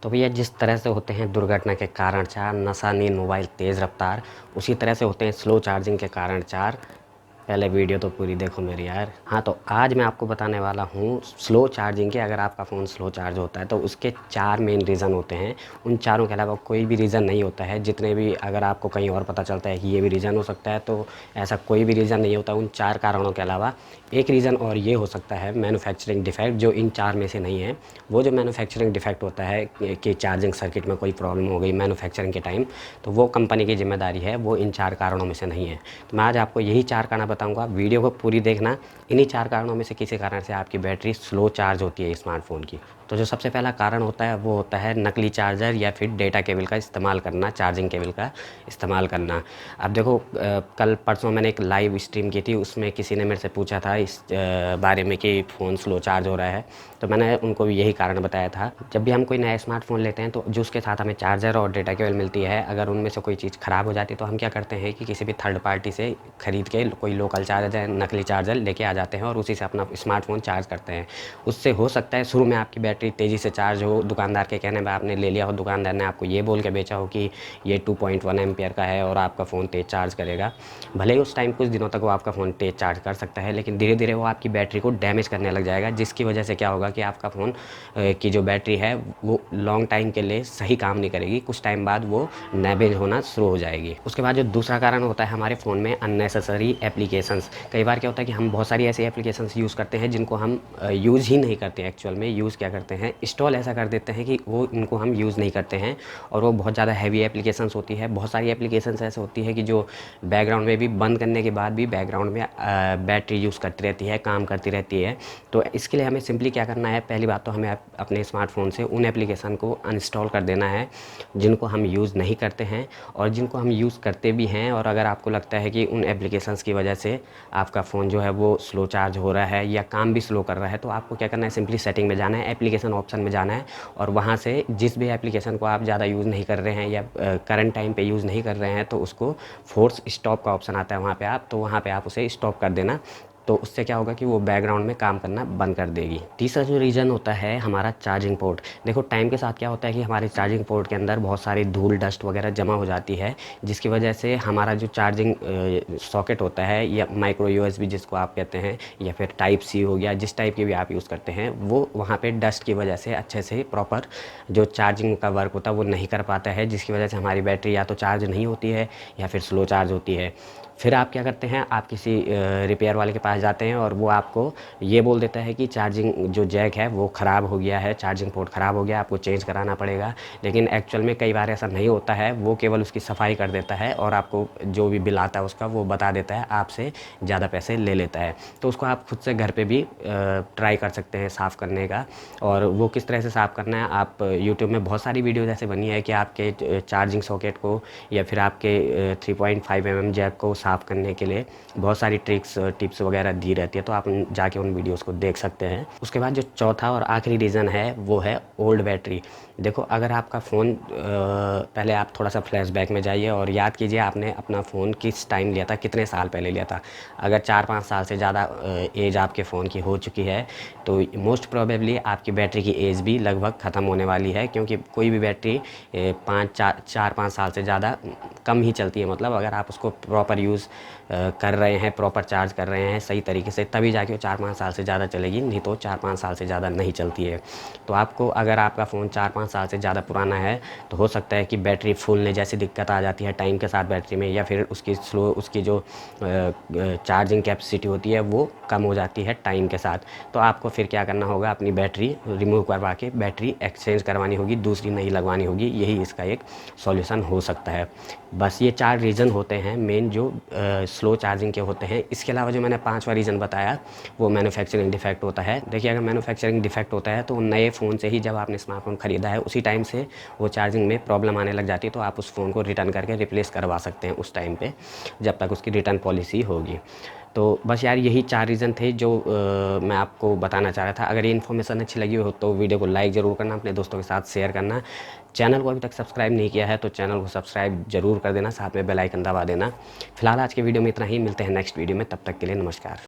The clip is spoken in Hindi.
तो भैया जिस तरह से होते हैं दुर्घटना के कारण चार, नशा, नींद, मोबाइल, तेज़ रफ्तार, उसी तरह से होते हैं स्लो चार्जिंग के कारण चार। पहले वीडियो तो पूरी देखो मेरी यार। हाँ, तो आज मैं आपको बताने वाला हूँ स्लो चार्जिंग के। अगर आपका फ़ोन स्लो चार्ज होता है तो उसके चार मेन रीज़न होते हैं। उन चारों के अलावा कोई भी रीज़न नहीं होता है। जितने भी अगर आपको कहीं और पता चलता है कि ये भी रीज़न हो सकता है, तो ऐसा कोई भी रीज़न नहीं होता उन चार कारणों के अलावा। एक रीज़न और ये हो सकता है मैन्युफैक्चरिंग डिफ़ेक्ट, जो इन चार में से नहीं है। वो जो मैन्युफैक्चरिंग डिफ़ेक्ट होता है कि चार्जिंग सर्किट में कोई प्रॉब्लम हो गई मैन्युफैक्चरिंग के टाइम, तो वो कंपनी की ज़िम्मेदारी है, वो इन चार कारणों में से नहीं है। तो मैं आज आपको यही चार कारण बताऊंगा, वीडियो को पूरी देखना। इन्हीं चार कारणों में से किसी कारण से आपकी बैटरी स्लो चार्ज होती है स्मार्टफ़ोन की। तो जो सबसे पहला कारण होता है वो होता है नकली चार्जर या फिर डेटा केबल का इस्तेमाल करना, चार्जिंग केबल का इस्तेमाल करना। अब देखो, कल परसों मैंने एक लाइव स्ट्रीम की थी, उसमें किसी ने मेरे से पूछा था इस बारे में कि फ़ोन स्लो चार्ज हो रहा है। तो मैंने उनको भी यही कारण बताया था। जब भी हम कोई नया स्मार्टफ़ोन लेते हैं तो जो उसके साथ हमें चार्जर और डेटा केबल मिलती है, अगर उनमें से कोई चीज़ ख़राब हो जाती है तो हम क्या करते हैं कि किसी भी थर्ड पार्टी से ख़रीद के कोई लोकल चार्जर, नकली चार्जर लेके आ जाते हैं और उसी से अपना स्मार्टफ़ोन चार्ज करते हैं। उससे हो सकता है शुरू में आपकी बैटरी तेज़ी से चार्ज हो, दुकानदार के कहने पे आपने ले लिया हो, दुकानदार ने आपको ये बोल के बेचा हो कि ये 2.1 एम्पियर का है और आपका फ़ोन तेज़ चार्ज करेगा। भले ही उस टाइम कुछ दिनों तक वो आपका फ़ोन तेज़ चार्ज कर सकता है, लेकिन धीरे धीरे वो आपकी बैटरी को डैमेज करने लग जाएगा, जिसकी वजह से क्या होगा कि आपका फ़ोन की जो बैटरी है वो लॉन्ग टाइम के लिए सही काम नहीं करेगी। कुछ टाइम बाद वो डैमेज होना शुरू हो जाएगी। उसके बाद जो दूसरा कारण होता है हमारे फ़ोन में अननेसेसरी एप्लीकेशंस। कई बार क्या होता है कि हम बहुत सारी ऐसी एप्लीकेशंस यूज़ करते हैं जिनको हम यूज़ ही नहीं करते हैं। एक्चुअल में यूज़ क्या करते हैं, इंस्टॉल ऐसा कर देते हैं कि वो इनको हम यूज़ नहीं करते हैं, और वो बहुत ज़्यादा हैवी एप्लीकेशंस होती है। बहुत सारी एप्लीकेशंस ऐसे होती है कि जो बैकग्राउंड में भी बंद करने के बाद भी बैकग्राउंड में बैटरी यूज़ करती रहती है, काम करती रहती है। तो इसके लिए हमें सिंपली क्या करना है, पहली बात तो हमें अपने स्मार्टफ़ोन से उन एप्लीकेशन को अनइंस्टॉल कर देना है जिनको हम यूज़ नहीं करते हैं, और जिनको हम यूज़ करते भी हैं और अगर आपको लगता है कि उन एप्लीकेशंस की वजह से आपका फ़ोन जो है वो स्लो चार्ज हो रहा है या काम भी स्लो कर रहा है, तो आपको क्या करना है, सिंपली सेटिंग में जाना है, एप्लीकेशन ऑप्शन में जाना है, और वहाँ से जिस भी एप्लीकेशन को आप ज़्यादा यूज़ नहीं कर रहे हैं या करंट टाइम पे यूज़ नहीं कर रहे हैं, तो उसको फोर्स स्टॉप का ऑप्शन आता है वहाँ पे तो वहाँ पे आप उसे स्टॉप कर देना। तो उससे क्या होगा कि वो बैकग्राउंड में काम करना बंद कर देगी। तीसरा जो रीज़न होता है हमारा चार्जिंग पोर्ट। देखो, टाइम के साथ क्या होता है कि हमारे चार्जिंग पोर्ट के अंदर बहुत सारी धूल, डस्ट वगैरह जमा हो जाती है, जिसकी वजह से हमारा जो चार्जिंग सॉकेट होता है या माइक्रो यूएसबी जिसको आप कहते हैं, या फिर टाइप सी हो गया, जिस टाइप की भी आप यूज़ करते हैं, वो वहाँ पे डस्ट की वजह से अच्छे से प्रॉपर जो चार्जिंग का वर्क होता है वो नहीं कर पाता है, जिसकी वजह से हमारी बैटरी या तो चार्ज नहीं होती है या फिर स्लो चार्ज होती है। फिर आप क्या करते हैं, आप किसी रिपेयर वाले के पास जाते हैं और वो आपको ये बोल देता है कि चार्जिंग जो जैक है वो ख़राब हो गया है, चार्जिंग पोर्ट ख़राब हो गया, आपको चेंज कराना पड़ेगा। लेकिन एक्चुअल में कई बार ऐसा नहीं होता है, वो केवल उसकी सफाई कर देता है और आपको जो भी बिल आता है उसका वो बता देता है, आपसे ज़्यादा पैसे ले लेता है। तो उसको आप खुद से घर पे भी ट्राई कर सकते हैं साफ़ करने का। और वो किस तरह से साफ़ करना है, आप यूट्यूब में बहुत सारी वीडियोज़ ऐसे बनी है कि आपके चार्जिंग सॉकेट को या फिर आपके 3.5 mm जैक को साफ़ करने के लिए बहुत सारी ट्रिक्स, टिप्स वगैरह दी रहती है, तो आप जाके उन वीडियोस को देख सकते हैं। उसके बाद जो चौथा और आखिरी रीज़न है वो है ओल्ड बैटरी। देखो, अगर आपका फ़ोन पहले आप थोड़ा सा फ्लैशबैक में जाइए और याद कीजिए आपने अपना फ़ोन किस टाइम लिया था, कितने साल पहले लिया था। अगर 4-5 साल से ज़्यादा एज आपके फ़ोन की हो चुकी है तो मोस्ट प्रोबेबली आपकी बैटरी की एज भी लगभग ख़त्म होने वाली है, क्योंकि कोई भी बैटरी 4-5 साल से ज़्यादा कम ही चलती है। मतलब अगर आप उसको प्रॉपर यूज़ कर रहे हैं, प्रॉपर चार्ज कर रहे हैं सही तरीके से, तभी जाके वो 4-5 साल से ज़्यादा चलेगी, नहीं तो 4-5 साल से ज़्यादा नहीं चलती है। तो आपको, अगर आपका फ़ोन 4-5 साल से ज़्यादा पुराना है, तो हो सकता है कि बैटरी फूलने जैसी दिक्कत आ जाती है टाइम के साथ बैटरी में, या फिर उसकी जो चार्जिंग कैपेसिटी होती है वो कम हो जाती है टाइम के साथ। तो आपको फिर क्या करना होगा, अपनी बैटरी रिमूव करवा के बैटरी एक्सचेंज करवानी होगी, दूसरी नई लगवानी होगी। यही इसका एक सॉल्यूशन हो सकता है। बस ये 4 रीज़न होते हैं मेन जो स्लो चार्जिंग के होते हैं। इसके अलावा जो मैंने 5वां रीज़न बताया वो मैन्युफैक्चरिंग डिफेक्ट होता है। देखिए, अगर मैन्युफैक्चरिंग डिफेक्ट होता है तो नए फ़ोन से ही, जब आपने स्मार्टफोन ख़रीदा है उसी टाइम से वो चार्जिंग में प्रॉब्लम आने लग जाती है, तो आप उस फ़ोन को रिटर्न करके रिप्लेस करवा सकते हैं उस टाइम पे, जब तक उसकी रिटर्न पॉलिसी होगी। तो बस यार, यही 4 रीज़न थे जो मैं आपको बताना चाह रहा था। अगर ये इन्फॉर्मेशन अच्छी लगी हो तो वीडियो को लाइक ज़रूर करना, अपने दोस्तों के साथ शेयर करना। चैनल को अभी तक सब्सक्राइब नहीं किया है तो चैनल को सब्सक्राइब ज़रूर कर देना, साथ में बेल आइकन दबा देना। फिलहाल आज के वीडियो में इतना ही, मिलते हैं नेक्स्ट वीडियो में, तब तक के लिए नमस्कार।